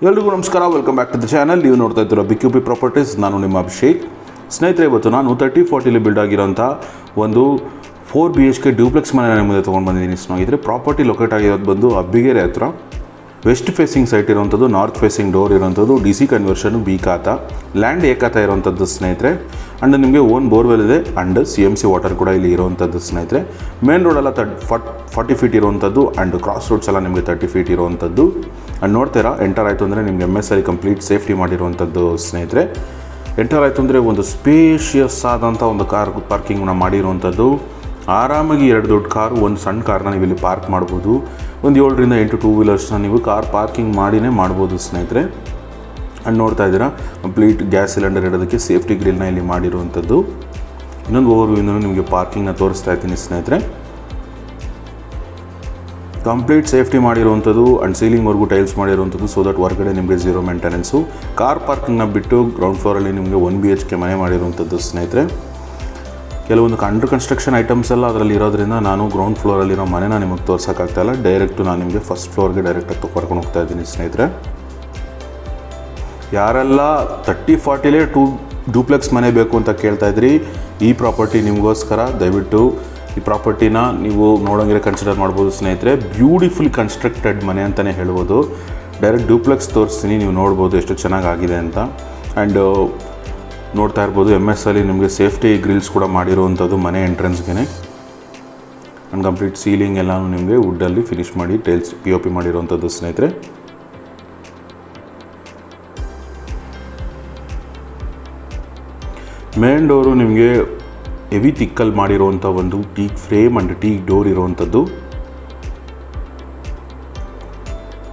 ಎಲ್ರಿಗೂ ನಮಸ್ಕಾರ, welcome back to the channel. ನೀವು ನೋಡ್ತಾ ಇದ್ದೀರಾ BQP ಪ್ರಾಪರ್ಟೀಸ್. ನಾನು ನಿಮ್ಮ ಅಭಿಷೇಕ್. ಸ್ನೇಹಿತರೆ, ಇವತ್ತು ನಾನು 30-40 ಬಿಲ್ಡ್ ಆಗಿರೋಂಥ ಒಂದು 4 BHK ಡ್ಯೂಪ್ಲೆಕ್ಸ್ ಮನೆ ನಿಮಗೆ ತೊಗೊಂಡು ಬಂದಿದ್ದೀನಿ. ಸ್ನೇಹಿತರೆ, ಪ್ರಾಪರ್ಟಿ ಲೊಕೇಟ್ ಆಗಿರೋದು ಬಂದು ಅಬ್ಬಿಗೆರೆ ಹತ್ರ, ವೆಸ್ಟ್ ಫೇಸಿಂಗ್ ಸೈಟ್ ಇರೋವಂಥದ್ದು, ನಾರ್ತ್ ಫೇಸಿಂಗ್ ಡೋರ್ ಇರೋವಂಥದ್ದು, DC conversion B khata, land A khata ಇರೋವಂಥದ್ದು ಸ್ನೇಹಿತರೆ. ಆ್ಯಂಡ್ ನಿಮಗೆ ಓನ್ ಬೋರ್ವೆಲ್ ಇದೆ ಆ್ಯಂಡ್ CMC ವಾಟರ್ ಕೂಡ ಇಲ್ಲಿ ಇರೋವಂಥದ್ದು ಸ್ನೇಹಿತರೆ. ಮೇನ್ ರೋಡೆಲ್ಲ 40 ಫೀಟ್ ಇರೋವಂಥದ್ದು ಆ್ಯಂಡ್ ಕ್ರಾಸ್ ರೋಡ್ಸ್ ಎಲ್ಲ ನಿಮಗೆ 30 ಫೀಟ್ ಇರೋವಂಥದ್ದು. ಆ್ಯಂಡ್ ನೋಡ್ತೀರಾ, ಎಂಟರ್ ಆಯಿತು ಅಂದರೆ ನಿಮಗೆ MSI ಕಂಪ್ಲೀಟ್ ಸೇಫ್ಟಿ ಮಾಡಿರುವಂಥದ್ದು ಸ್ನೇಹಿತರೆ. ಎಂಟರ್ ಆಯಿತು ಅಂದರೆ ಒಂದು ಸ್ಪೇಷಿಯಸ್ ಆದಂಥ ಒಂದು ಕಾರ್ ಪಾರ್ಕಿಂಗ್ನ ಮಾಡಿರುವಂಥದ್ದು. ಆರಾಮಾಗಿ 2 ದೊಡ್ಡ ಕಾರು, ಒಂದು ಸಣ್ಣ ಕಾರ್ನ ನೀವು ಇಲ್ಲಿ ಪಾರ್ಕ್ ಮಾಡ್ಬೋದು. ಒಂದು 7ರಿಂದ 8 ಟೂ ವೀಲರ್ಸ್ನ ನೀವು ಕಾರ್ ಪಾರ್ಕಿಂಗ್ ಮಾಡಿನೇ ಮಾಡ್ಬೋದು ಸ್ನೇಹಿತರೆ. ಆ್ಯಂಡ್ ನೋಡ್ತಾ ಇದ್ದೀರಾ, ಕಂಪ್ಲೀಟ್ ಗ್ಯಾಸ್ ಸಿಲಿಂಡರ್ ಇಡೋದಕ್ಕೆ ಸೇಫ್ಟಿ ಗ್ರಿಲ್ನ ಇಲ್ಲಿ ಮಾಡಿರುವಂಥದ್ದು. ಇನ್ನೊಂದು ಓವರ್ವ್ಯೂನ ನಿಮಗೆ ಪಾರ್ಕಿಂಗ್ನ ತೋರಿಸ್ತಾ ಇದ್ದೀನಿ ಸ್ನೇಹಿತರೆ. ಕಂಪ್ಲೀಟ್ ಸೇಫ್ಟಿ ಮಾಡಿರುವಂಥದ್ದು ಆ್ಯಂಡ್ ಸೀಲಿಂಗ್ವರೆಗೂ ಟೈಲ್ಸ್ ಮಾಡಿರುವಂಥದ್ದು, ಸೊ ದಟ್ ಹೊರಗಡೆ ನಿಮಗೆ ಝೀರೋ ಮೇಂಟೆನೆನ್ಸು. ಕಾರ್ ಪಾರ್ಕಿಂಗ್ನ ಬಿಟ್ಟು ಗ್ರೌಂಡ್ ಫ್ಲೋರಲ್ಲಿ ನಿಮಗೆ 1 BHK ಮನೆ ಮಾಡಿರುವಂಥದ್ದು ಸ್ನೇಹಿತರೆ. ಕೆಲವೊಂದು ಅಂಡರ್ ಕನ್ಸ್ಟ್ರಕ್ಷನ್ ಐಟಮ್ಸ್ ಎಲ್ಲ ಅದರಲ್ಲಿ ಇರೋದ್ರಿಂದ ನಾನು ಗ್ರೌಂಡ್ ಫ್ಲೋರಲ್ಲಿರೋ ಮನೆನ ನಿಮಗೆ ತೋರ್ಸೋಕ್ಕಾಗ್ತಾಯಿಲ್ಲ. ಡೈರೆಕ್ಟು ನಾನು ನಿಮಗೆ ಫಸ್ಟ್ ಫ್ಲೋರ್ಗೆ ಡೈರೆಕ್ಟಾಗಿ ಕರ್ಕೊಂಡು ಹೋಗ್ತಾ ಇದ್ದೀನಿ ಸ್ನೇಹಿತರೆ. ಯಾರೆಲ್ಲ 30-40ಲೇ 2 ಡ್ಯೂಪ್ಲೆಕ್ಸ್ ಮನೆ ಬೇಕು ಅಂತ ಕೇಳ್ತಾ ಇದ್ರಿ, ಈ ಪ್ರಾಪರ್ಟಿ ನಿಮಗೋಸ್ಕರ. ದಯವಿಟ್ಟು ಈ ಪ್ರಾಪರ್ಟಿನ ನೀವು ನೋಡೋಂಗಿರೋ ಕನ್ಸಿಡರ್ ಮಾಡ್ಬೋದು ಸ್ನೇಹಿತರೆ. ಬ್ಯೂಟಿಫುಲ್ ಕನ್ಸ್ಟ್ರಕ್ಟೆಡ್ ಮನೆ ಅಂತಲೇ ಹೇಳ್ಬೋದು. ಡೈರೆಕ್ಟ್ ಡ್ಯೂಪ್ಲೆಕ್ಸ್ ತೋರಿಸ್ತೀನಿ, ನೀವು ನೋಡ್ಬೋದು ಎಷ್ಟು ಚೆನ್ನಾಗಾಗಿದೆ ಅಂತ. ಆ್ಯಂಡ್ ನೋಡ್ತಾ ಇರ್ಬೋದು, MSಲ್ಲಿ ನಿಮಗೆ ಸೇಫ್ಟಿ ಗ್ರಿಲ್ಸ್ ಕೂಡ ಮಾಡಿರುವಂಥದ್ದು ಮನೆ ಎಂಟ್ರೆನ್ಸ್ಗೆ. ಆ್ಯಂಡ್ ಕಂಪ್ಲೀಟ್ ಸೀಲಿಂಗ್ ಎಲ್ಲನೂ ನಿಮಗೆ ವುಡ್ಡಲ್ಲಿ ಫಿನಿಶ್ ಮಾಡಿ ಟೈಲ್ಸ್ POP ಮಾಡಿರುವಂಥದ್ದು ಸ್ನೇಹಿತರೆ. ಮೇನ್ ಡೋರು ನಿಮಗೆ ಹೆವಿ ತಿಕ್ಕಲ್ಲಿ ಮಾಡಿರುವಂಥ ಒಂದು teak frame and teak door ಇರುವಂಥದ್ದು.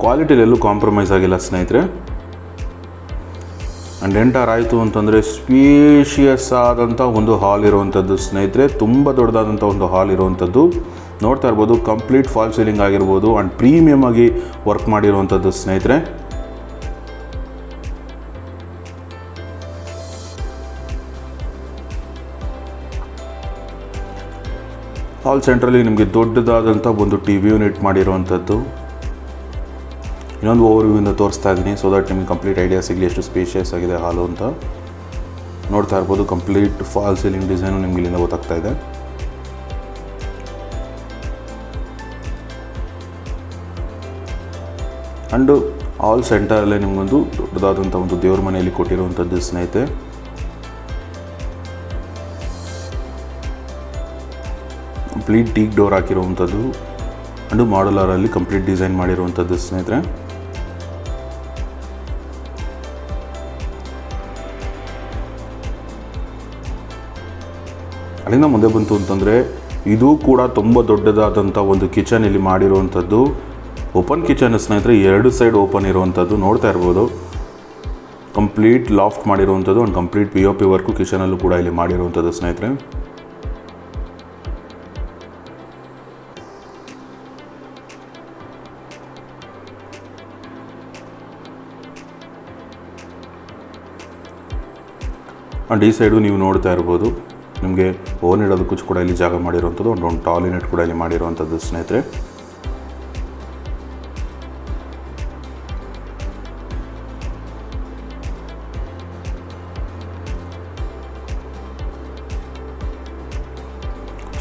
ಕ್ವಾಲಿಟಿಲೆಲ್ಲೂ ಕಾಂಪ್ರಮೈಸ್ ಆಗಿಲ್ಲ ಸ್ನೇಹಿತರೆ. ಆ್ಯಂಡ್ ಎಂಟರ್ ಆಯಿತು ಅಂತಂದರೆ ಸ್ಪೇಷಿಯಸ್ ಆದಂಥ ಒಂದು ಹಾಲ್ ಇರುವಂಥದ್ದು ಸ್ನೇಹಿತರೆ. ತುಂಬ ದೊಡ್ಡದಾದಂಥ ಒಂದು ಹಾಲ್ ಇರುವಂಥದ್ದು. ನೋಡ್ತಾ ಇರ್ಬೋದು, ಕಂಪ್ಲೀಟ್ ಫಾಲ್ ಸೀಲಿಂಗ್ ಆಗಿರ್ಬೋದು ಆ್ಯಂಡ್ ಪ್ರೀಮಿಯಮ್ ಆಗಿ ವರ್ಕ್ ಮಾಡಿರುವಂಥದ್ದು ಸ್ನೇಹಿತರೆ. ಹಾಲ್ ಸೆಂಟ್ರಲ್ಲಿ ನಿಮಗೆ ದೊಡ್ಡದಾದಂಥ ಒಂದು TV ಯೂನಿಟ್ ಮಾಡಿರುವಂಥದ್ದು. ಇನ್ನೊಂದು ಓವರ್ವ್ಯೂವಿಂದ ತೋರಿಸ್ತಾ ಇದ್ದೀನಿ, ಸೊ ದಟ್ ನಿಮಗೆ ಕಂಪ್ಲೀಟ್ ಐಡಿಯಾ ಸಿಗಲಿ ಎಷ್ಟು ಸ್ಪೇಷಿಯಸ್ ಆಗಿದೆ ಹಾಲು ಅಂತ. ನೋಡ್ತಾ ಇರ್ಬೋದು, ಕಂಪ್ಲೀಟ್ ಫಾಲ್ ಸೀಲಿಂಗ್ ಡಿಸೈನು ನಿಮ್ಗೆ ಇಲ್ಲಿಂದ ಗೊತ್ತಾಗ್ತಾ ಇದೆ. ಆ್ಯಂಡು ಹಾಲ್ ಸೆಂಟರಲ್ಲೇ ನಿಮಗೊಂದು ದೊಡ್ಡದಾದಂಥ ಒಂದು ದೇವ್ರ ಮನೆಯಲ್ಲಿ ಕೊಟ್ಟಿರುವಂಥದ್ದು ಸ್ನೇಹಿತರೆ. ಕಂಪ್ಲೀಟ್ ಟೀಕ್ ಡೋರ್ ಹಾಕಿರುವಂಥದ್ದು ಆ್ಯಂಡು ಮಾಡಲರಲ್ಲಿ ಕಂಪ್ಲೀಟ್ ಡಿಸೈನ್ ಮಾಡಿರುವಂಥದ್ದು ಸ್ನೇಹಿತರೆ. ಅಲ್ಲಿಂದ ಮುಂದೆ ಬಂತು ಅಂತಂದರೆ ಇದು ಕೂಡ ತುಂಬ ದೊಡ್ಡದಾದಂಥ ಒಂದು ಕಿಚನ್ ಇಲ್ಲಿ ಮಾಡಿರುವಂಥದ್ದು. ಓಪನ್ ಕಿಚನ್ ಸ್ನೇಹಿತರೆ, 2 ಸೈಡ್ ಓಪನ್ ಇರುವಂಥದ್ದು. ನೋಡ್ತಾ ಇರ್ಬೋದು, ಕಂಪ್ಲೀಟ್ ಲಾಫ್ಟ್ ಮಾಡಿರುವಂಥದ್ದು ಆ್ಯಂಡ್ ಕಂಪ್ಲೀಟ್ POP ವರ್ಕು ಕಿಚನಲ್ಲೂ ಕೂಡ ಇಲ್ಲಿ ಮಾಡಿರುವಂಥದ್ದು ಸ್ನೇಹಿತರೆ. ಆ್ಯಂಡ್ ಈ ಸೈಡು ನೀವು ನೋಡ್ತಾ ಇರ್ಬೋದು, ನಿಮಗೆ ಓನ್ ಇಡೋದಕ್ಕೂ ಕೂಡ ಇಲ್ಲಿ ಜಾಗ ಮಾಡಿರುವಂಥದ್ದು. ಒಂದು ಟಾಯ್ಲೆಟ್ ಕೂಡ ಇಲ್ಲಿ ಮಾಡಿರುವಂಥದ್ದು ಸ್ನೇಹಿತರೆ.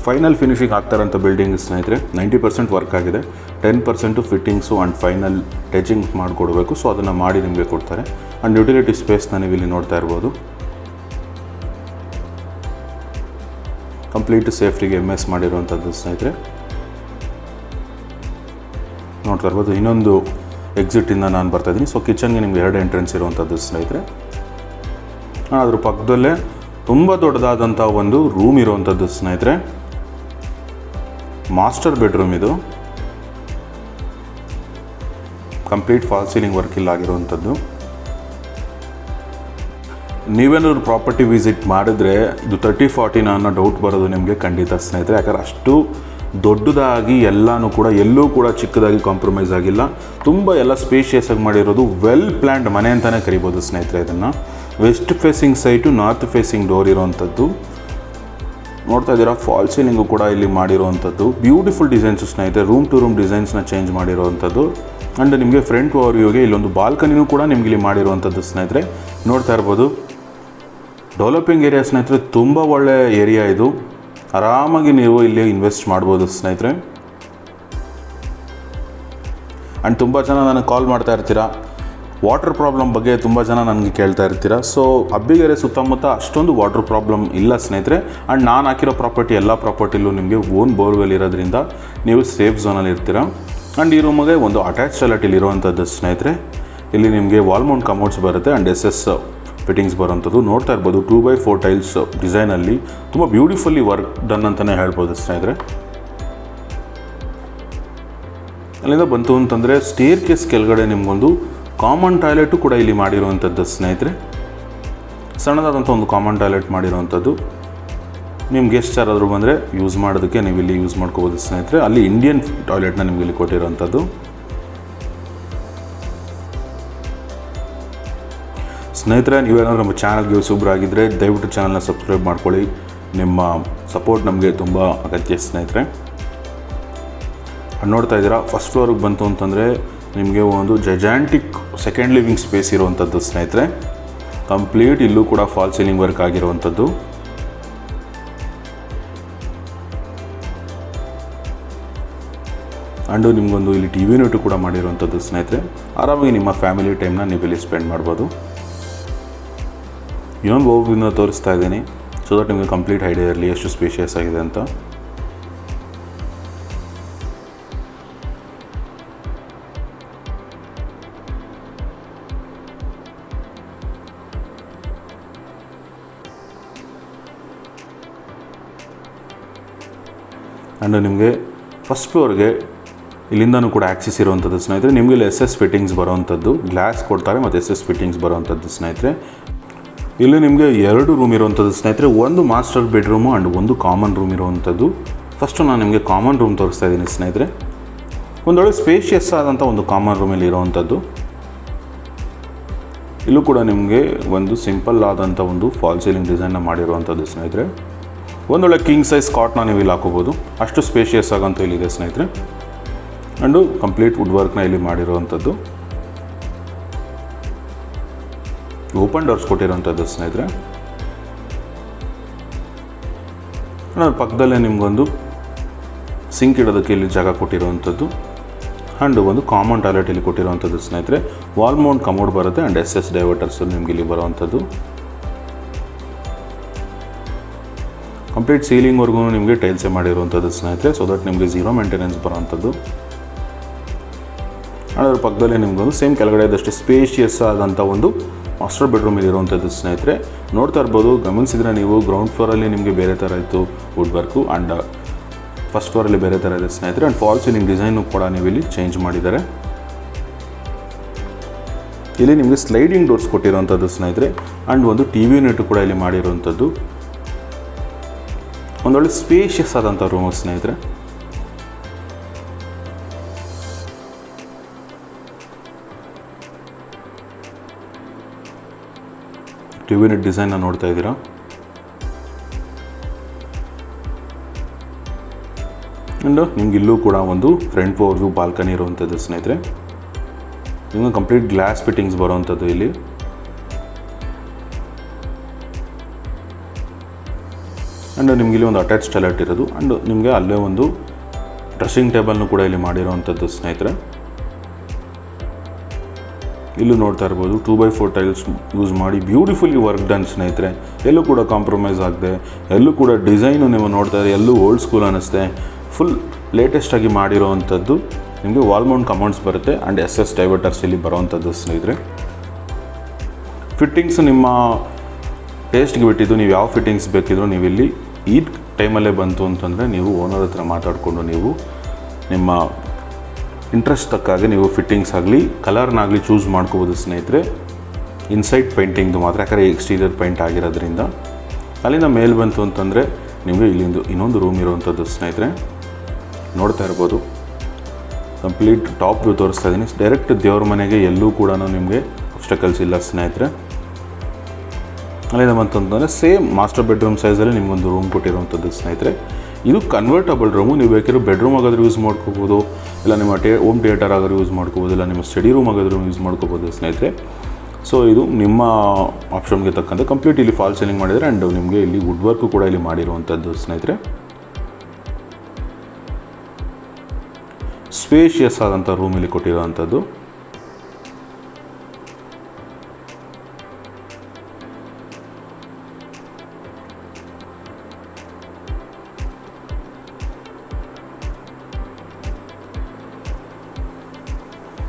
ಫೈನಲ್ ಫಿನಿಶಿಂಗ್ ಆಗ್ತಾರಂಥ ಬಿಲ್ಡಿಂಗ್ ಸ್ನೇಹಿತರೆ. 90% ವರ್ಕ್ ಆಗಿದೆ, 10% ಫಿಟ್ಟಿಂಗ್ಸು ಆ್ಯಂಡ್ ಫೈನಲ್ ಟಚಿಂಗ್ ಮಾಡಿಕೊಡ್ಬೇಕು. ಸೊ ಅದನ್ನು ಮಾಡಿ ನಿಮಗೆ ಕೊಡ್ತಾರೆ. ಆ್ಯಂಡ್ ಯುಟಿಲಿಟಿ ಸ್ಪೇಸ್ನ ನೀವು ಇಲ್ಲಿ ನೋಡ್ತಾ ಇರ್ಬೋದು. ಕಂಪ್ಲೀಟ್ ಸೇಫ್ಟಿಗೆ MS ಮಾಡಿರುವಂಥದ್ದು ಸ್ನೇಹಿತರೆ. ನೋಡ್ತಾ ಇರ್ಬೋದು, ಇನ್ನೊಂದು ಎಕ್ಸಿಟಿಂದ ನಾನು ಬರ್ತಾಯಿದ್ದೀನಿ. ಸೊ ಕಿಚನ್ಗೆ ನಿಮ್ಗೆ 2 ಎಂಟ್ರೆನ್ಸ್ ಇರುವಂಥದ್ದು ಸ್ನೇಹಿತರೆ. ಅದ್ರ ಪಕ್ಕದಲ್ಲೇ ತುಂಬ ದೊಡ್ಡದಾದಂಥ ಒಂದು ರೂಮ್ ಇರುವಂಥದ್ದು ಸ್ನೇಹಿತರೆ. ಮಾಸ್ಟರ್ ಬೆಡ್ರೂಮ್ ಇದು. ಕಂಪ್ಲೀಟ್ ಫಾಲ್ ಸೀಲಿಂಗ್ ವರ್ಕ್ ಇಲ್ಲಾಗಿರುವಂಥದ್ದು. ನೀವೇನಾದ್ರು ಪ್ರಾಪರ್ಟಿ ವಿಸಿಟ್ ಮಾಡಿದ್ರೆ ಇದು 30-40 ಅನ್ನೋ ಡೌಟ್ ಬರೋದು ನಿಮಗೆ ಖಂಡಿತ ಸ್ನೇಹಿತರೆ. ಯಾಕಂದ್ರೆ ಅಷ್ಟು ದೊಡ್ಡದಾಗಿ ಎಲ್ಲನೂ ಕೂಡ ಎಲ್ಲೂ ಕೂಡ ಚಿಕ್ಕದಾಗಿ ಕಾಂಪ್ರಮೈಸ್ ಆಗಿಲ್ಲ. ತುಂಬ ಎಲ್ಲ ಸ್ಪೇಷಿಯಸ್ ಆಗಿ ಮಾಡಿರೋದು. ವೆಲ್ ಪ್ಲ್ಯಾನ್ಡ್ ಮನೆ ಅಂತಲೇ ಕರಿಬೋದು ಸ್ನೇಹಿತರೆ ಇದನ್ನು. West facing site, north facing door ಇರೋವಂಥದ್ದು. ನೋಡ್ತಾ ಇದ್ದೀರಾ, ಫಾಲ್ ಸೀಲಿಂಗು ಕೂಡ ಇಲ್ಲಿ ಮಾಡಿರುವಂಥದ್ದು. ಬ್ಯೂಟಿಫುಲ್ ಡಿಸೈನ್ಸು ಸ್ನೇಹಿತರೆ. ರೂಮ್ ಟು ರೂಮ್ ಡಿಸೈನ್ಸ್ನ ಚೇಂಜ್ ಮಾಡಿರುವಂಥದ್ದು. ಆ್ಯಂಡ್ ನಿಮಗೆ ಫ್ರಂಟ್ ಓವರ್ವ್ಯೂಗೆ ಇಲ್ಲೊಂದು ಬಾಲ್ಕನಿನೂ ಕೂಡ ನಿಮ್ಗೆ ಇಲ್ಲಿ ಮಾಡಿರುವಂಥದ್ದು ಸ್ನೇಹಿತರೆ. ನೋಡ್ತಾ ಇರ್ಬೋದು, ಡೆವಲಪಿಂಗ್ ಏರಿಯಾ ಸ್ನೇಹಿತರೆ, ತುಂಬ ಒಳ್ಳೆಯ ಏರಿಯಾ ಇದು. ಆರಾಮಾಗಿ ನೀವು ಇಲ್ಲಿ ಇನ್ವೆಸ್ಟ್ ಮಾಡ್ಬೋದು ಸ್ನೇಹಿತರೆ. ಆ್ಯಂಡ್ ತುಂಬ ಜನ ನನಗೆ ಕಾಲ್ ಮಾಡ್ತಾ ಇರ್ತೀರಾ, ವಾಟರ್ ಪ್ರಾಬ್ಲಮ್ ಬಗ್ಗೆ ತುಂಬ ಜನ ನನಗೆ ಕೇಳ್ತಾ ಇರ್ತೀರ. ಸೊ ಅಬ್ಬಿಗೆರೆ ಸುತ್ತಮುತ್ತ ಅಷ್ಟೊಂದು ವಾಟರ್ ಪ್ರಾಬ್ಲಮ್ ಇಲ್ಲ ಸ್ನೇಹಿತರೆ. ಆ್ಯಂಡ್ ನಾನು ಹಾಕಿರೋ ಪ್ರಾಪರ್ಟಿ ಎಲ್ಲ ಪ್ರಾಪರ್ಟಿಲೂ ನಿಮಗೆ ಓನ್ ಬೋರ್ವೆಲ್ ಇರೋದ್ರಿಂದ ನೀವು ಸೇಫ್ ಝೋನಲ್ಲಿ ಇರ್ತೀರ. ಆ್ಯಂಡ್ ಈ ರೂಮಿಗೆ ಒಂದು ಅಟ್ಯಾಚ್ ಟಾಯ್ಲೆಟ್ ಇಲ್ಲಿ ಇರುವಂಥದ್ದು ಸ್ನೇಹಿತರೆ. ಇಲ್ಲಿ ನಿಮಗೆ ವಾಲ್ ಮೌಂಟ್ ಕಮೋಡ್ಸ್ ಬರುತ್ತೆ ಆ್ಯಂಡ್ SS ಫಿಟ್ಟಿಂಗ್ಸ್ ಬರೋವಂಥದ್ದು. ನೋಡ್ತಾ ಇರ್ಬೋದು 2x4 ಟೈಲ್ಸ್ ಡಿಸೈನಲ್ಲಿ ತುಂಬ ಬ್ಯೂಟಿಫುಲ್ಲಿ ವರ್ಕ್ ಡನ್ ಅಂತಲೇ ಹೇಳ್ಬೋದು ಸ್ನೇಹಿತರೆ. ಅಲ್ಲಿಂದ ಬಂತು ಅಂತಂದರೆ ಸ್ಟೇರ್ ಕೇಸ್ ಕೆಳಗಡೆ ನಿಮಗೊಂದು ಕಾಮನ್ ಟಾಯ್ಲೆಟು ಕೂಡ ಇಲ್ಲಿ ಮಾಡಿರುವಂಥದ್ದು ಸ್ನೇಹಿತರೆ. ಸಣ್ಣದಾದಂಥ ಒಂದು ಕಾಮನ್ ಟಾಯ್ಲೆಟ್ ಮಾಡಿರುವಂಥದ್ದು. ನಿಮ್ಮ ಗೆಸ್ಟ್ ಯಾರಾದರೂ ಬಂದರೆ ಯೂಸ್ ಮಾಡೋದಕ್ಕೆ ನೀವು ಇಲ್ಲಿ ಯೂಸ್ ಮಾಡ್ಕೋಬೋದು ಸ್ನೇಹಿತರೆ. ಅಲ್ಲಿ ಇಂಡಿಯನ್ ಟಾಯ್ಲೆಟ್ನ ನಿಮ್ಗೆ ಇಲ್ಲಿ ಕೊಟ್ಟಿರೋವಂಥದ್ದು. ಸ್ನೇಹಿತರೆ, ನೀವೇನಾದರೂ ನಮ್ಮ ಚಾನಲ್ಗೆ ಹೊಸಬ್ರಾಗಿದ್ದರೆ ದಯವಿಟ್ಟು ಚಾನಲ್ನ ಸಬ್ಸ್ಕ್ರೈಬ್ ಮಾಡ್ಕೊಳ್ಳಿ. ನಿಮ್ಮ ಸಪೋರ್ಟ್ ನಮಗೆ ತುಂಬ ಅಗತ್ಯ ಸ್ನೇಹಿತರೆ. ನೋಡ್ತಾ ಇದ್ದೀರಾ, ಫಸ್ಟ್ ಫ್ಲೋರಿಗೆ ಬಂತು ಅಂತಂದರೆ ನಿಮಗೆ ಒಂದು ಜೈಜಾಂಟಿಕ್ ಸೆಕೆಂಡ್ ಲಿವಿಂಗ್ ಸ್ಪೇಸ್ ಇರುವಂಥದ್ದು ಸ್ನೇಹಿತರೆ. ಕಂಪ್ಲೀಟ್ ಇಲ್ಲೂ ಕೂಡ ಫಾಲ್ ಸೀಲಿಂಗ್ ವರ್ಕ್ ಆಗಿರುವಂಥದ್ದು. ಆ್ಯಂಡು ನಿಮಗೊಂದು ಇಲ್ಲಿ TV ಯೂನಿಟು ಕೂಡ ಮಾಡಿರುವಂಥದ್ದು ಸ್ನೇಹಿತರೆ. ಆರಾಮಾಗಿ ನಿಮ್ಮ ಫ್ಯಾಮಿಲಿ ಟೈಮ್ನ ನೀವು ಇಲ್ಲಿ ಸ್ಪೆಂಡ್ ಮಾಡ್ಬೋದು. ಇನ್ನೊಂದು ಓವಿನ ತೋರಿಸ್ತಾ ಇದ್ದೀನಿ, ಸೊ ದಟ್ ನಿಮಗೆ ಕಂಪ್ಲೀಟ್ ಐಡಿಯಾ ಇರಲಿ ಎಷ್ಟು ಸ್ಪೇಷಿಯಸ್ ಆಗಿದೆ ಅಂತ. ಆ್ಯಂಡ್ ನಿಮಗೆ ಫಸ್ಟ್ ಫ್ಲೋರ್ಗೆ ಇಲ್ಲಿಂದನೂ ಕೂಡ ಆ್ಯಕ್ಸಸ್ ಇರುವಂಥದ್ದು ಸ್ನೇಹಿತರೆ. ನಿಮಗೆ ಇಲ್ಲಿ SS ಫಿಟ್ಟಿಂಗ್ಸ್ ಬರೋವಂಥದ್ದು, ಗ್ಲಾಸ್ ಕೊಡ್ತಾರೆ ಮತ್ತು SS ಫಿಟ್ಟಿಂಗ್ಸ್ ಬರೋವಂಥದ್ದು ಸ್ನೇಹಿತರೆ. ಇಲ್ಲಿ ನಿಮಗೆ 2 ರೂಮ್ ಇರುವಂಥದ್ದು ಸ್ನೇಹಿತರೆ. ಒಂದು ಮಾಸ್ಟರ್ ಬೆಡ್ರೂಮು ಆ್ಯಂಡ್ ಒಂದು ಕಾಮನ್ ರೂಮ್ ಇರುವಂಥದ್ದು. ಫಸ್ಟು ನಾನು ನಿಮಗೆ ಕಾಮನ್ ರೂಮ್ ತೋರಿಸ್ತಾ ಇದ್ದೀನಿ ಸ್ನೇಹಿತರೆ. ಒಂದೊಳ್ಳೆ ಸ್ಪೇಷಿಯಸ್ ಆದಂಥ ಒಂದು ಕಾಮನ್ ರೂಮಲ್ಲಿ ಇರುವಂಥದ್ದು. ಇಲ್ಲೂ ಕೂಡ ನಿಮಗೆ ಒಂದು ಸಿಂಪಲ್ ಆದಂಥ ಒಂದು ಫಾಲ್ ಸೀಲಿಂಗ್ ಡಿಸೈನ್ನ ಮಾಡಿರುವಂಥದ್ದು ಸ್ನೇಹಿತರೆ. ಒಂದೊಳ್ಳೆ ಕಿಂಗ್ ಸೈಜ್ ಕಾಟ್ನ ನೀವು ಇಲ್ಲಿ ಹಾಕೋಬೋದು, ಅಷ್ಟು ಸ್ಪೇಷಿಯಸ್ ಆಗಂತ ಇಲ್ಲಿದೆ ಸ್ನೇಹಿತರೆ. ಆ್ಯಂಡು ಕಂಪ್ಲೀಟ್ ವುಡ್ ವರ್ಕ್ನ ಇಲ್ಲಿ ಮಾಡಿರುವಂಥದ್ದು. ಓಪನ್ ಡೋರ್ಸ್ ಕೊಟ್ಟಿರೋವಂಥದ್ದು ಸ್ನೇಹಿತರೆ. ಅದರ ಪಕ್ಕದಲ್ಲೇ ನಿಮಗೊಂದು ಸಿಂಕ್ ಇಡೋದಕ್ಕೆ ಇಲ್ಲಿ ಜಾಗ ಕೊಟ್ಟಿರುವಂಥದ್ದು. ಆ್ಯಂಡ್ ಒಂದು ಕಾಮನ್ ಟಾಯ್ಲೆಟ್ ಇಲ್ಲಿ ಕೊಟ್ಟಿರುವಂಥದ್ದು ಸ್ನೇಹಿತರೆ. ವಾಲ್ ಮೌಂಟ್ ಕಮೋಡ್ ಬರುತ್ತೆ ಆ್ಯಂಡ್ SS ಡೈವರ್ಟರ್ಸ್ ನಿಮ್ಗೆ ಇಲ್ಲಿ ಬರುವಂಥದ್ದು. ಕಂಪ್ಲೀಟ್ ಸೀಲಿಂಗ್ವರೆಗೂ ನಿಮಗೆ ಟೈಲ್ಸೇ ಮಾಡಿರುವಂಥದ್ದು ಸ್ನೇಹಿತರೆ, ಸೊ ದಟ್ ನಿಮಗೆ ಝೀರೋ ಮೇಂಟೆನೆನ್ಸ್ ಬರೋವಂಥದ್ದು. ಅದರ ಪಕ್ಕದಲ್ಲೇ ನಿಮಗೊಂದು ಸೇಮ್ ಕೆಳಗಡೆ ಇದ್ದಷ್ಟು ಸ್ಪೇಷಿಯಸ್ ಆದಂಥ ಒಂದು ಮಾಸ್ಟರ್ ಬೆಡ್ರೂಮ್ ಇರುವಂಥದ್ದು ಸ್ನೇಹಿತರೆ. ನೋಡ್ತಾ ಇರ್ಬೋದು, ಗಮನಿಸಿದರೆ ನೀವು ಗ್ರೌಂಡ್ ಫ್ಲೋರಲ್ಲಿ ನಿಮಗೆ ಬೇರೆ ಥರ ಇತ್ತು ವುಡ್ ವರ್ಕು ಆ್ಯಂಡ್ ಫಸ್ಟ್ ಫ್ಲೋರಲ್ಲಿ ಬೇರೆ ಥರ ಇದೆ ಸ್ನೇಹಿತರೆ. ಆ್ಯಂಡ್ ಫಾಲ್ ಸೀಲಿಂಗ್ ಡಿಸೈನು ಕೂಡ ನೀವು ಇಲ್ಲಿ ಚೇಂಜ್ ಮಾಡಿದ್ದಾರೆ. ಇಲ್ಲಿ ನಿಮಗೆ ಸ್ಲೈಡಿಂಗ್ ಡೋರ್ಸ್ ಕೊಟ್ಟಿರುವಂಥದ್ದು ಸ್ನೇಹಿತರೆ. ಆ್ಯಂಡ್ ಒಂದು TV ಯೂನಿಟ್ ಕೂಡ ಇಲ್ಲಿ ಮಾಡಿರುವಂಥದ್ದು. ಒಂದೊಳ್ಳೆ ಸ್ಪೇಷಿಯಸ್ ಆದಂಥ ರೂಮು ಸ್ನೇಹಿತರೆ. TV ಯೂನಿಟ್ ಡಿಸೈನ್ನ ನೋಡ್ತಾ ಇದ್ದೀರಾ. ಆ್ಯಂಡ್ ನಿಮ್ಗೆ ಇಲ್ಲೂ ಕೂಡ ಒಂದು ಫ್ರಂಟ್ ಓವರ್ವ್ಯೂ ಬಾಲ್ಕನಿ ಇರುವಂಥದ್ದು ಸ್ನೇಹಿತರೆ. ನಿಮಗೆ ಕಂಪ್ಲೀಟ್ ಗ್ಲಾಸ್ ಫಿಟ್ಟಿಂಗ್ಸ್ ಬರುವಂಥದ್ದು ಇಲ್ಲಿ. ಆ್ಯಂಡ್ ನಿಮಗೆ ಇಲ್ಲಿ ಒಂದು ಅಟ್ಯಾಚ್ ಟಾಯ್ಲೆಟ್ ಇರೋದು. ಆ್ಯಂಡ್ ನಿಮಗೆ ಅಲ್ಲೇ ಒಂದು ಡ್ರೆಸ್ಸಿಂಗ್ ಟೇಬಲ್ನು ಕೂಡ ಇಲ್ಲಿ ಮಾಡಿರೋವಂಥದ್ದು ಸ್ನೇಹಿತರೆ. ಇಲ್ಲೂ ನೋಡ್ತಾ ಇರ್ಬೋದು 2x4 ಟೈಲ್ಸ್ ಯೂಸ್ ಮಾಡಿ ಬ್ಯೂಟಿಫುಲ್ಲಿ ವರ್ಕ್ ಡನ್ ಸ್ನೇಹಿತರೆ. ಎಲ್ಲೂ ಕೂಡ ಕಾಂಪ್ರಮೈಸ್ ಆಗದೆ, ಎಲ್ಲೂ ಕೂಡ ಡಿಸೈನು ನೀವು ನೋಡ್ತಾ ಇದ್ದಾರೆ ಎಲ್ಲೂ ಓಲ್ಡ್ ಸ್ಕೂಲ್ ಅನ್ನಿಸ್ತೆ. ಫುಲ್ ಲೇಟೆಸ್ಟಾಗಿ ಮಾಡಿರೋವಂಥದ್ದು. ನಿಮಗೆ ವಾಲ್ ಮೌಂಟ್ ಕಮೋಡ್ಸ್ ಬರುತ್ತೆ ಆ್ಯಂಡ್ SS ಡೈವರ್ಟರ್ಸ್ ಇಲ್ಲಿ ಬರೋವಂಥದ್ದು ಸ್ನೇಹಿತರೆ. ಫಿಟ್ಟಿಂಗ್ಸ್ ನಿಮ್ಮ ಟೇಸ್ಟ್ಗೆ ಬಿಟ್ಟಿದ್ದು, ನೀವು ಯಾವ ಫಿಟ್ಟಿಂಗ್ಸ್ ಬೇಕಿದ್ರು ನೀವು ಇಲ್ಲಿ ಈ ಟೈಮಲ್ಲೇ ಬಂತು ಅಂತಂದರೆ ನೀವು ಓನರ್ ಹತ್ರ ಮಾತಾಡಿಕೊಂಡು ನೀವು ನಿಮ್ಮ ಇಂಟ್ರೆಸ್ಟ್ ತಕ್ಕಾಗೆ ನೀವು ಫಿಟ್ಟಿಂಗ್ಸ್ ಆಗಲಿ ಕಲರ್ನಾಗಲಿ ಚೂಸ್ ಮಾಡ್ಕೋಬೋದು ಸ್ನೇಹಿತರೆ. ಇನ್ಸೈಡ್ ಪೇಂಟಿಂಗ್ದು ಮಾತ್ರ, ಯಾಕಂದರೆ ಎಕ್ಸ್ಟೀರಿಯರ್ ಪೇಂಟ್ ಆಗಿರೋದ್ರಿಂದ. ಅಲ್ಲಿಂದ ಮೇಲೆ ಬಂತು ಅಂತಂದರೆ ನಿಮಗೆ ಇಲ್ಲಿಂದು ಇನ್ನೊಂದು ರೂಮ್ ಇರುವಂಥದ್ದು ಸ್ನೇಹಿತರೆ. ನೋಡ್ತಾ ಇರ್ಬೋದು, ಕಂಪ್ಲೀಟ್ ಟಾಪ್ ವ್ಯೂ ತೋರಿಸ್ತಾ ಇದ್ದೀನಿ. ಡೈರೆಕ್ಟ್ ದೇವ್ರ ಮನೆಗೆ ಎಲ್ಲೂ ಕೂಡ ನಿಮಗೆ ಅಬ್ಸ್ಟಕಲ್ಸ್ ಇಲ್ಲ ಸ್ನೇಹಿತರೆ. ಅಲ್ಲಿಂದ ಬಂತಂತಂದರೆ ಸೇಮ್ ಮಾಸ್ಟರ್ ಬೆಡ್ರೂಮ್ ಸೈಜಲ್ಲಿ ನಿಮಗೊಂದು ರೂಮ್ ಕೊಟ್ಟಿರುವಂಥದ್ದು ಸ್ನೇಹಿತರೆ. ಇದು ಕನ್ವರ್ಟಬಲ್ ರೂಮು. ನೀವು ಬೇಕಿರೋ ಬೆಡ್ರೂಮ್ ಆಗಾದರೂ ಯೂಸ್ ಮಾಡ್ಕೋಬೋದು, ಇಲ್ಲ ನಿಮ್ಮ ಹೋಮ್ ಥಿಯೇಟರ್ ಆಗಾದ್ರೂ ಯೂಸ್ ಮಾಡ್ಕೋಬೋದು, ಇಲ್ಲ ನಿಮ್ಮ ಸ್ಟಡಿ ರೂಮ್ ಆಗಾದ್ರೂ ಯೂಸ್ ಮಾಡ್ಕೋಬೋದು ಸ್ನೇಹಿತರೆ. ಸೊ ಇದು ನಿಮ್ಮ ಆಪ್ಷನ್ಗೆ ತಕ್ಕಂತೆ ಕಂಪ್ಲೀಟ್ ಇಲ್ಲಿ ಫಾಲ್ ಸೀಲಿಂಗ್ ಮಾಡಿದರೆ. ಆ್ಯಂಡ್ ನಿಮಗೆ ಇಲ್ಲಿ ವುಡ್ ವರ್ಕು ಕೂಡ ಇಲ್ಲಿ ಮಾಡಿರುವಂಥದ್ದು ಸ್ನೇಹಿತರೆ. ಸ್ಪೇಷಿಯಸ್ ಆದಂಥ ರೂಮ್ ಇಲ್ಲಿ ಕೊಟ್ಟಿರುವಂಥದ್ದು.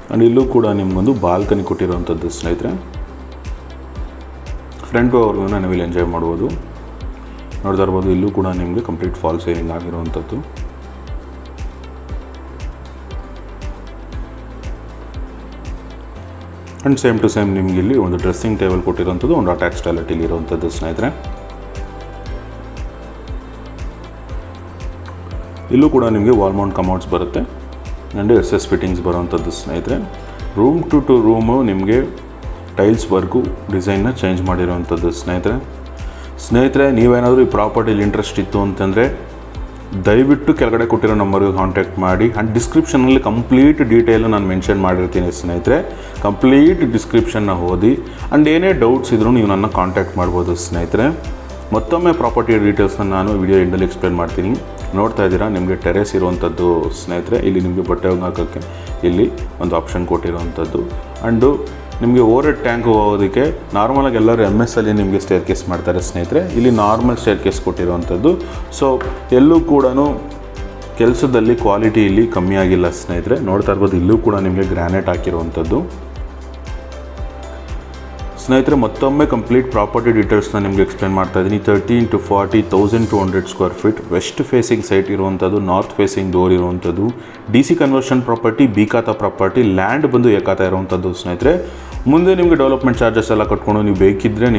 ಆ್ಯಂಡ್ ಇಲ್ಲೂ ಕೂಡ ನಿಮಗೊಂದು ಬಾಲ್ಕನಿ ಕೊಟ್ಟಿರುವಂಥದ್ದು ಸ್ನೇಹಿತರೆ. ಫ್ರಂಟ್ ಅವ್ರಿಗೂ ನೀವು ಇಲ್ಲಿ ಎಂಜಾಯ್ ಮಾಡ್ಬೋದು. ನೋಡ್ತಾ ಇರ್ಬೋದು, ಇಲ್ಲೂ ಕೂಡ ನಿಮಗೆ ಕಂಪ್ಲೀಟ್ ಫಾಲ್ ಸೀಲಿಂಗ್ ಆಗಿರುವಂಥದ್ದು. ಆ್ಯಂಡ್ ಸೇಮ್ ಟು ಸೇಮ್ ನಿಮಗೆ ಇಲ್ಲಿ ಒಂದು ಡ್ರೆಸ್ಸಿಂಗ್ ಟೇಬಲ್ ಕೊಟ್ಟಿರುವಂಥದ್ದು, ಒಂದು ಅಟ್ಯಾಚ್ ಟಾಯ್ಲೆಟ್ ಇಲ್ಲಿ ಇರುವಂಥದ್ದು ಸ್ನೇಹಿತರೆ. ಇಲ್ಲೂ ಕೂಡ ನಿಮಗೆ ವಾಲ್ ಮೌಂಟ್ ಕಮೋಡ್ಸ್ ಬರುತ್ತೆ ಆ್ಯಂಡ್ SS ಫಿಟ್ಟಿಂಗ್ಸ್ ಬರೋವಂಥದ್ದು ಸ್ನೇಹಿತರೆ. ರೂಮ್ ಟು ರೂಮು ನಿಮಗೆ ಟೈಲ್ಸ್ ವರ್ಕು ಡಿಸೈನ್ನ ಚೇಂಜ್ ಮಾಡಿರೋವಂಥದ್ದು ಸ್ನೇಹಿತರೆ. ನೀವೇನಾದರೂ ಈ ಪ್ರಾಪರ್ಟಿಲಿ ಇಂಟ್ರೆಸ್ಟ್ ಇತ್ತು ಅಂತಂದರೆ ದಯವಿಟ್ಟು ಕೆಳಗಡೆ ಕೊಟ್ಟಿರೋ ನಂಬರ್ಗೆ ಕಾಂಟ್ಯಾಕ್ಟ್ ಮಾಡಿ. ಆ್ಯಂಡ್ ಡಿಸ್ಕ್ರಿಪ್ಷನಲ್ಲಿ ಕಂಪ್ಲೀಟ್ ಡೀಟೇಲು ನಾನು ಮೆನ್ಷನ್ ಮಾಡಿರ್ತೀನಿ ಸ್ನೇಹಿತರೆ. ಕಂಪ್ಲೀಟ್ ಡಿಸ್ಕ್ರಿಪ್ಷನ್ನ ಓದಿ ಆ್ಯಂಡ್ ಏನೇ ಡೌಟ್ಸ್ ಇದ್ರೂ ನೀವು ನನ್ನ ಕಾಂಟ್ಯಾಕ್ಟ್ ಮಾಡ್ಬೋದು ಸ್ನೇಹಿತರೆ. ಮತ್ತೊಮ್ಮೆ ಪ್ರಾಪರ್ಟಿ ಡೀಟೇಲ್ಸ್ನ ನಾನು ವಿಡಿಯೋ ಎಂಡಲ್ಲಿ ಎಕ್ಸ್ಪ್ಲೇನ್ ಮಾಡ್ತೀನಿ. ನೋಡ್ತಾ ಇದ್ದೀರಾ, ನಿಮಗೆ ಟೆರೇಸ್ ಇರುವಂಥದ್ದು ಸ್ನೇಹಿತರೆ. ಇಲ್ಲಿ ನಿಮಗೆ ಬಟ್ಟೆ ಒಣಗಾಕೋಕ್ಕೆ ಇಲ್ಲಿ ಒಂದು ಆಪ್ಷನ್ ಕೊಟ್ಟಿರುವಂಥದ್ದು. ಆ್ಯಂಡು ನಿಮಗೆ ಓವರ್ ಹೆಡ್ ಟ್ಯಾಂಕ್ ಹೋಗೋದಕ್ಕೆ ನಾರ್ಮಲಾಗಿ ಎಲ್ಲರೂ MS ಅಲ್ಲಿ ನಿಮಗೆ ಸ್ಟೇರ್ ಕೇಸ್ ಮಾಡ್ತಾರೆ ಸ್ನೇಹಿತರೆ. ಇಲ್ಲಿ ನಾರ್ಮಲ್ ಸ್ಟೇರ್ ಕೇಸ್ ಕೊಟ್ಟಿರುವಂಥದ್ದು. ಸೊ ಎಲ್ಲೂ ಕೂಡ ಕೆಲಸದಲ್ಲಿ ಕ್ವಾಲಿಟಿ ಇಲ್ಲಿ ಕಮ್ಮಿ ಆಗಿಲ್ಲ ಸ್ನೇಹಿತರೆ. ನೋಡ್ತಾ ಇರ್ಬೋದು, ಇಲ್ಲೂ ಕೂಡ ನಿಮಗೆ ಗ್ರಾನೈಟ್ ಹಾಕಿರುವಂಥದ್ದು ಸ್ನೇಹಿತರೆ. ಮತ್ತೊಮ್ಮೆ ಕಂಪ್ಲೀಟ್ ಪ್ರಾಪರ್ಟಿ ಡೀಟೇಲ್ಸ್ನ ನಿಮಗೆ ಎಕ್ಸ್ಪ್ಲೇನ್ ಮಾಡ್ತಾ ಇದ್ದೀನಿ. 30 × 40 1200 square feet West facing site ಇರುವಂಥದ್ದು, ನಾರ್ತ್ ಫೇಸಿಂಗ್ ಡೋರ್ ಇರುವಂಥದ್ದು, DC conversion property, ಬಿಕಾತ property, land ಬಂದು ಏಕಾತ ಇರುವಂಥದ್ದು ಸ್ನೇಹಿತರೆ. ಮುಂದೆ ನಿಮಗೆ ಡೆವಲಪ್ಮೆಂಟ್ ಚಾರ್ಜಸ್ ಎಲ್ಲ ಕಟ್ಕೊಂಡು ನೀವು ಬೇಕಿದ್ದರೆ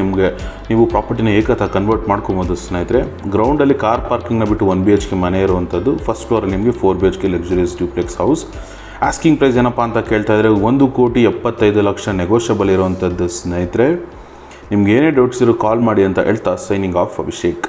ನೀವು ಪ್ರಾಪರ್ಟಿನ ಏಕಾತ ಕನ್ವರ್ಟ್ ಮಾಡ್ಕೊಬೋದು ಸ್ನೇಹಿತರೆ. ಗ್ರೌಂಡಲ್ಲಿ ಕಾರ್ ಪಾರ್ಕಿಂಗ್ನ ಬಿಟ್ಟು 1 BHK ಮನೆ ಇರುವಂಥದ್ದು. ಫಸ್ಟ್ ಫ್ಲೋರಲ್ಲಿ ನಿಮಗೆ 4 BHK luxurious duplex house. Asking price ಏನಪ್ಪ ಅಂತ ಕೇಳ್ತಾ ಇದ್ದರೆ 1,75,00,000 ನೆಗೋಷಿಯಬಲ್ ಇರುವಂಥದ್ದು ಸ್ನೇಹಿತರೆ. ನಿಮ್ಗೆ ಏನೇ ಡೌಟ್ಸ್ ಇರೋ ಕಾಲ್ ಮಾಡಿ ಅಂತ ಹೇಳ್ತಾ ಸೈನಿಂಗ್ ಆಫ್ ಅಭಿಷೇಕ್.